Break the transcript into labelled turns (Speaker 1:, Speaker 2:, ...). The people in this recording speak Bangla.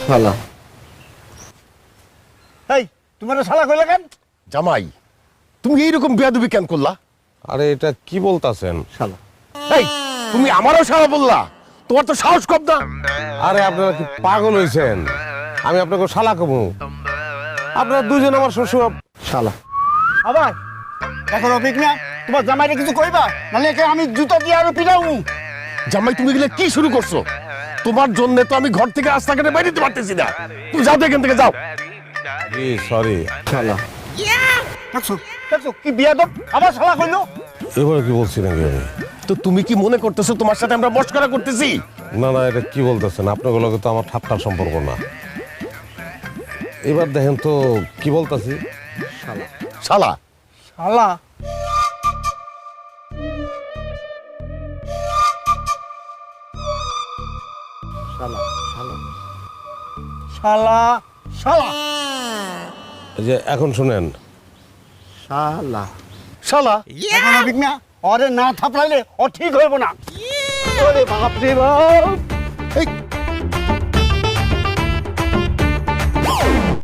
Speaker 1: শালা।
Speaker 2: এই তোমার শালা কইলা কেন?
Speaker 3: জামাই তুমি এইরকম বেয়াদবি কেন করলা?
Speaker 4: আরে এটা কি বলতাছেন?
Speaker 1: শালা।
Speaker 3: এই তুমি আমারও শালা বললা? তোমার তো সাহস কম না।
Speaker 4: আরে আপনারা কি পাগল হয়েছেন? আমি আপনাকে শালা কমু? আপনারা দুজন আমার শ্বশুর।
Speaker 1: শালা।
Speaker 2: আবার দেখো রফিক না, তোমার জামাইরে কিছু কইবা, নাহলে একে আমি জুতো দিয়ে আরো পিটাবো।
Speaker 3: জামাই তুমি এগুলো কি শুরু করছো? তোমার জন্য তো আমি ঘর থেকে রাস্তাঘাটে বাইরে যেতে পারতেছি না। তুমি যাও তো এখান থেকে, যাও।
Speaker 4: জি সরি।
Speaker 1: শালা।
Speaker 2: দেখছো দেখছো কি বিয়াদব, আবার শালা কইলো।
Speaker 4: এবারে কি বলছি নাকি আমি?
Speaker 3: তো তুমি কি মনে করতেছো তোমার সাথে আমরা মস্করা করতেছি?
Speaker 4: না না, এটা কি বলতেছেন? আপনাদের লগে তো আমার ঠাট্টার সম্পর্ক না। এবার দেখেন তো কি বলতাছি।
Speaker 3: শালা।
Speaker 2: শালা।
Speaker 1: শালা। শালা।
Speaker 2: শালা শালা।
Speaker 4: এই যে এখন শুনেন,
Speaker 1: শালা।
Speaker 3: শালা।
Speaker 2: দেখো রফিক না, ওরে না থাপড়াইলে ও ঠিক হইব না। ওরে বাপ রে বাপ।
Speaker 3: এই